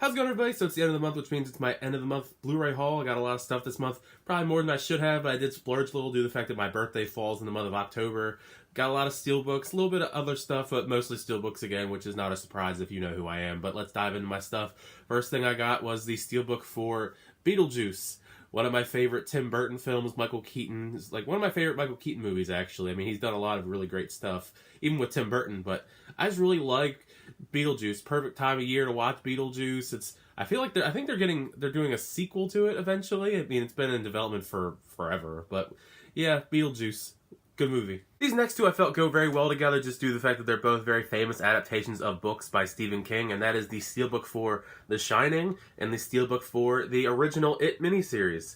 How's it going, everybody? So it's the end of the month, which means it's my end of the month Blu-ray haul. I got a lot of stuff this month, probably more than I should have, but I did splurge a little due to the fact that my birthday falls in the month of October. Got a lot of Steelbooks, a little bit of other stuff, but mostly Steelbooks again, which is not a surprise if you know who I am. But let's dive into my stuff. First thing I got was the Steelbook for Beetlejuice. One of my favorite Tim Burton films. Michael Keaton is like one of my favorite Michael Keaton movies, actually. I mean, he's done a lot of really great stuff, even with Tim Burton, but I just really like Beetlejuice. Perfect time of year to watch Beetlejuice. I feel like they're doing a sequel to it eventually. I mean, it's been in development for forever, but yeah, Beetlejuice. Good movie. These next two I felt go very well together just due to the fact that they're both very famous adaptations of books by Stephen King, and that is the Steelbook for The Shining and the Steelbook for the original It miniseries.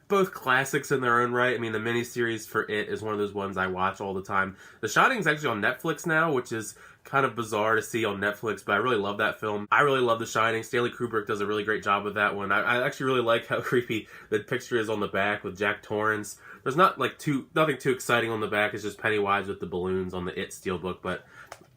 Both classics in their own right. I mean, the miniseries for It is one of those ones I watch all the time. The Shining is actually on Netflix now, which is kind of bizarre to see on Netflix, but I really love that film. I really love The Shining. Stanley Kubrick does a really great job with that one. I actually really like how creepy the picture is on the back with Jack Torrance. There's not like nothing too exciting on the back. It's just Pennywise with the balloons on the It Steelbook, but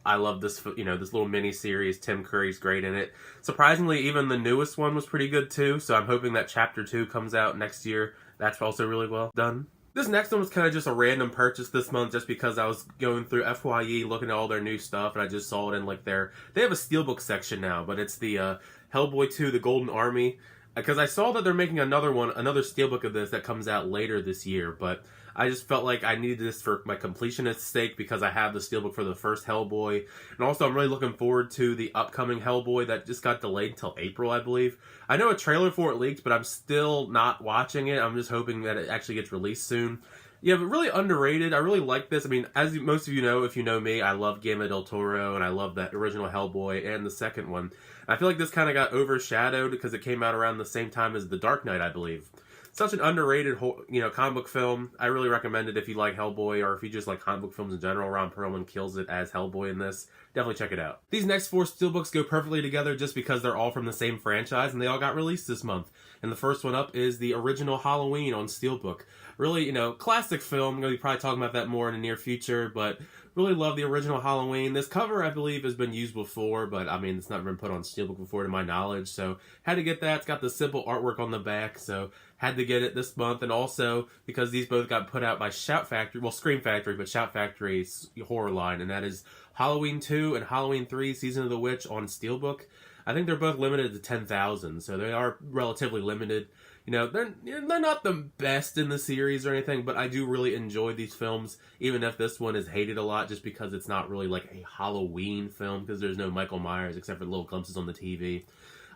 I love this, this little mini series. Tim Curry's great in it. Surprisingly, even the newest one was pretty good too, so I'm hoping that Chapter 2 comes out next year. That's also really well done. This next one was kind of just a random purchase this month just because I was going through FYE looking at all their new stuff and I just saw it in like they have a Steelbook section now, but it's the Hellboy 2, The Golden Army. Because I saw that they're making another Steelbook of this that comes out later this year, but I just felt like I needed this for my completionist sake because I have the Steelbook for the first Hellboy. And also I'm really looking forward to the upcoming Hellboy that just got delayed until April, I believe. I know a trailer for it leaked, but I'm still not watching it. I'm just hoping that it actually gets released soon. Yeah, but really underrated. I really like this. I mean, as most of you know, if you know me, I love Guillermo del Toro, and I love that original Hellboy and the second one. I feel like this kind of got overshadowed because it came out around the same time as The Dark Knight, I believe. Such an underrated, comic book film. I really recommend it if you like Hellboy or if you just like comic book films in general. Ron Perlman kills it as Hellboy in this. Definitely check it out. These next four Steelbooks go perfectly together just because they're all from the same franchise and they all got released this month. And the first one up is the original Halloween on Steelbook. Really, classic film. I'm going to be probably talking about that more in the near future, but really love the original Halloween. This cover, I believe, has been used before, but I mean, it's not been put on Steelbook before to my knowledge, so had to get that. It's got the simple artwork on the back, so had to get it this month. And also, because these both got put out by Shout Factory, well, Scream Factory, but Shout Factory's horror line, and that is Halloween 2 and Halloween 3 Season of the Witch on Steelbook. I think they're both limited to 10,000, so they are relatively limited. They're not the best in the series or anything, but I do really enjoy these films, even if this one is hated a lot just because it's not really like a Halloween film because there's no Michael Myers except for little glimpses on the TV.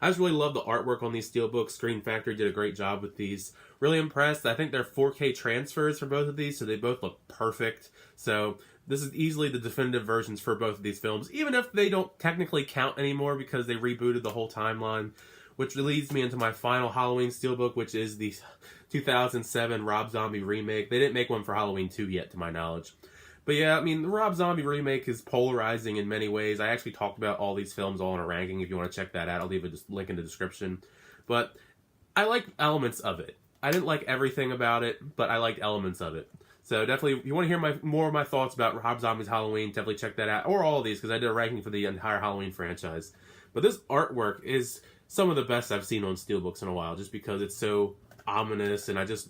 I just really love the artwork on these Steelbooks. Screen Factory did a great job with these. Really impressed. I think they're 4K transfers for both of these, so they both look perfect. So this is easily the definitive versions for both of these films, even if they don't technically count anymore because they rebooted the whole timeline. Which leads me into my final Halloween Steelbook, which is the 2007 Rob Zombie remake. They didn't make one for Halloween 2 yet, to my knowledge. But yeah, I mean, the Rob Zombie remake is polarizing in many ways. I actually talked about all these films all in a ranking if you want to check that out. I'll leave a link in the description. But I like elements of it. I didn't like everything about it, but I liked elements of it. So definitely, if you want to hear more of my thoughts about Rob Zombie's Halloween, definitely check that out. Or all of these, because I did a ranking for the entire Halloween franchise. But this artwork is some of the best I've seen on Steelbooks in a while, just because it's so ominous, and I just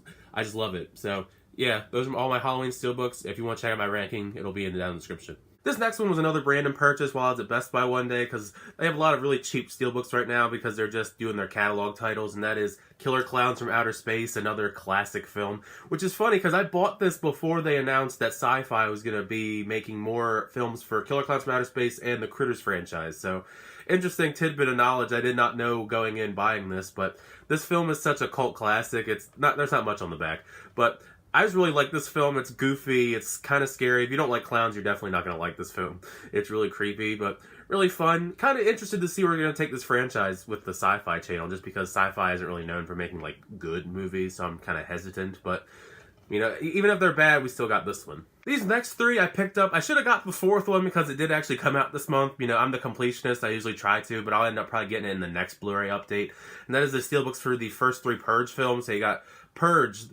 love it. So yeah, those are all my Halloween Steelbooks. If you want to check out my ranking, it'll be in the down description. This next one was another random purchase while I was at Best Buy one day, because they have a lot of really cheap Steelbooks right now because they're just doing their catalog titles, and that is Killer Klowns from Outer Space, another classic film, which is funny because I bought this before they announced that Sci-Fi was going to be making more films for Killer Klowns from Outer Space and the Critters franchise. So interesting tidbit of knowledge I did not know going in buying this, but this film is such a cult classic. There's not much on the back, but I just really like this film. It's goofy, it's kind of scary. If you don't like clowns, you're definitely not going to like this film. It's really creepy, but really fun. Kind of interested to see where they're going to take this franchise with the Sci-Fi channel, just because Sci-Fi isn't really known for making like good movies, so I'm kind of hesitant, but even if they're bad, we still got this one. These next three I picked up. I should have got the fourth one because it did actually come out this month. I'm the completionist. I usually try to, but I'll end up probably getting it in the next Blu-ray update. And that is the Steelbooks for the first three Purge films. So you got Purge,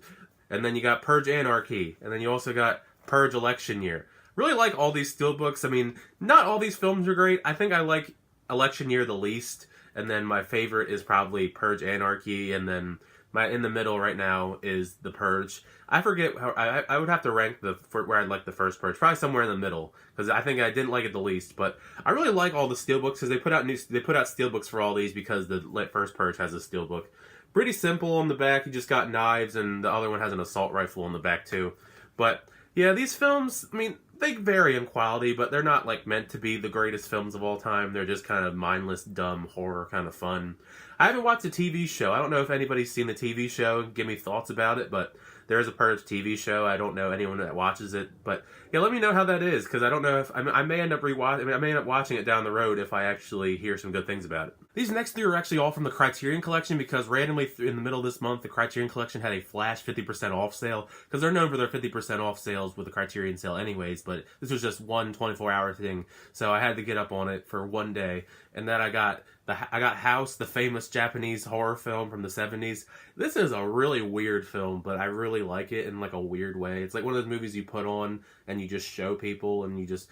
and then you got Purge Anarchy, and then you also got Purge Election Year. Really like all these Steelbooks. I mean, not all these films are great. I think I like Election Year the least. and then my favorite is probably Purge Anarchy, and then my in the middle right now is The Purge. I forget how I would have to rank where I'd like the first Purge, probably somewhere in the middle, because I think I didn't like it the least. But I really like all the steelbooks because they put out steelbooks for all these because the first Purge has a steelbook. Pretty simple on the back. You just got knives, and the other one has an assault rifle on the back too. But yeah, these films, I mean, they vary in quality, but they're not like meant to be the greatest films of all time. They're just kind of mindless, dumb horror kind of fun. I haven't watched the TV show. I don't know if anybody's seen the TV show and give me thoughts about it, but there is a Purge TV show. I don't know anyone that watches it, but yeah, let me know how that is, because I don't know if I may end up I may end up watching it down the road if I actually hear some good things about it. These next three are actually all from the Criterion Collection, because randomly in the middle of this month, the Criterion Collection had a flash 50% off sale, because they're known for their 50% off sales with the Criterion sale anyways, but this was just one 24-hour thing, so I had to get up on it for one day, and then I got House, the famous Japanese horror film from the 70s. This is a really weird film, but I really like it in like a weird way. It's like one of those movies you put on and you just show people and you just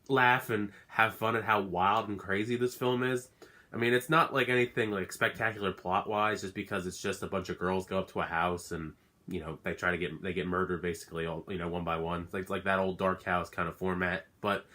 laugh and have fun at how wild and crazy this film is. I mean, it's not like anything like spectacular plot-wise, just because it's just a bunch of girls go up to a house and, you know, they get murdered basically, all, you know, one by one. It's like that old Dark House kind of format. But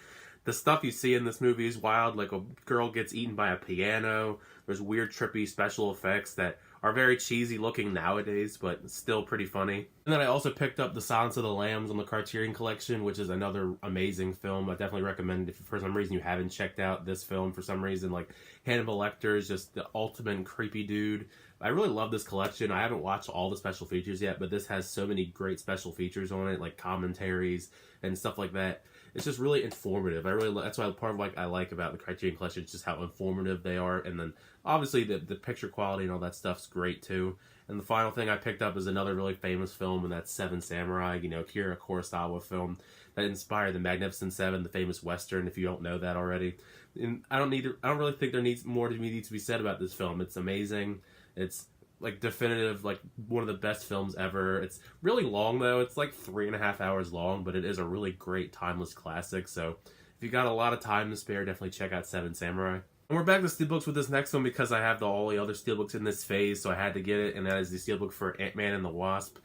the stuff you see in this movie is wild. Like, a girl gets eaten by a piano. There's weird, trippy special effects that are very cheesy looking nowadays, but still pretty funny. And then I also picked up The Silence of the Lambs on the Criterion Collection, which is another amazing film. I definitely recommend if for some reason you haven't checked out this film for some reason. Like, Hannibal Lecter is just the ultimate creepy dude. I really love this collection. I haven't watched all the special features yet, but this has so many great special features on it, like commentaries and stuff like that. It's just really informative. That's why part of what I like about the Criterion Collection is just how informative they are, and then obviously the picture quality and all that stuff's great too. And the final thing I picked up is another really famous film, and that's Seven Samurai, you know, Akira Kurosawa film that inspired the Magnificent Seven, the famous Western, if you don't know that already. And I don't really think there needs to be said about this film. It's amazing. It's like definitive, like one of the best films ever. It's really long though. It's like 3.5 hours long, but it is a really great timeless classic. So if you got a lot of time to spare, definitely check out Seven Samurai. And we're back to Steelbooks with this next one because I have all the other Steelbooks in this phase, so I had to get it, and that is the Steelbook for Ant-Man and the Wasp.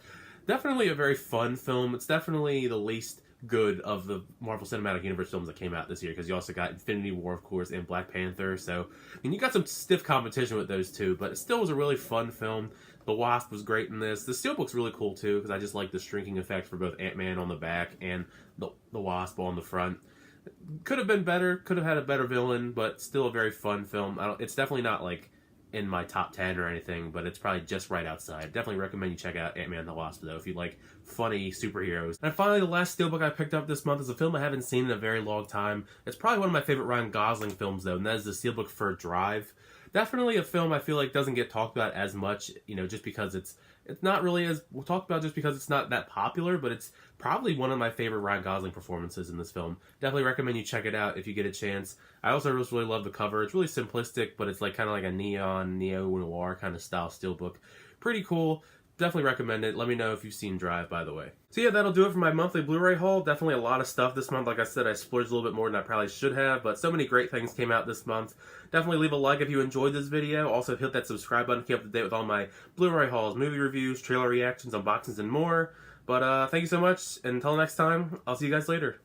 Definitely a very fun film. It's definitely the least good of the Marvel Cinematic Universe films that came out this year, because you also got Infinity War, of course, and Black Panther. So, I mean, you got some stiff competition with those two, but it still was a really fun film. The Wasp was great in this. The Steelbook's really cool, too, because I just like the shrinking effect for both Ant-Man on the back and the Wasp on the front. Could have been better, could have had a better villain, but still a very fun film. It's definitely not, like, in my top 10 or anything, but it's probably just right outside. Definitely recommend you check out Ant-Man The Wasp, though, if you like funny superheroes. And finally, the last Steelbook I picked up this month is a film I haven't seen in a very long time. It's probably one of my favorite Ryan Gosling films, though, and that is the Steelbook for Drive. Definitely a film I feel like doesn't get talked about as much, you know, just because it's not really as talked about just because it's not that popular, but it's probably one of my favorite Ryan Gosling performances in this film. Definitely recommend you check it out if you get a chance. I also just really love the cover. It's really simplistic, but it's like kind of like a neo-noir kind of style Steelbook. Pretty cool. Definitely recommend it. Let me know if you've seen Drive, by the way. So yeah, that'll do it for my monthly Blu-ray haul. Definitely a lot of stuff this month. Like I said, I splurged a little bit more than I probably should have, but so many great things came out this month. Definitely leave a like if you enjoyed this video. Also hit that subscribe button to keep up to date with all my Blu-ray hauls, movie reviews, trailer reactions, unboxings, and more. But thank you so much, and until next time, I'll see you guys later.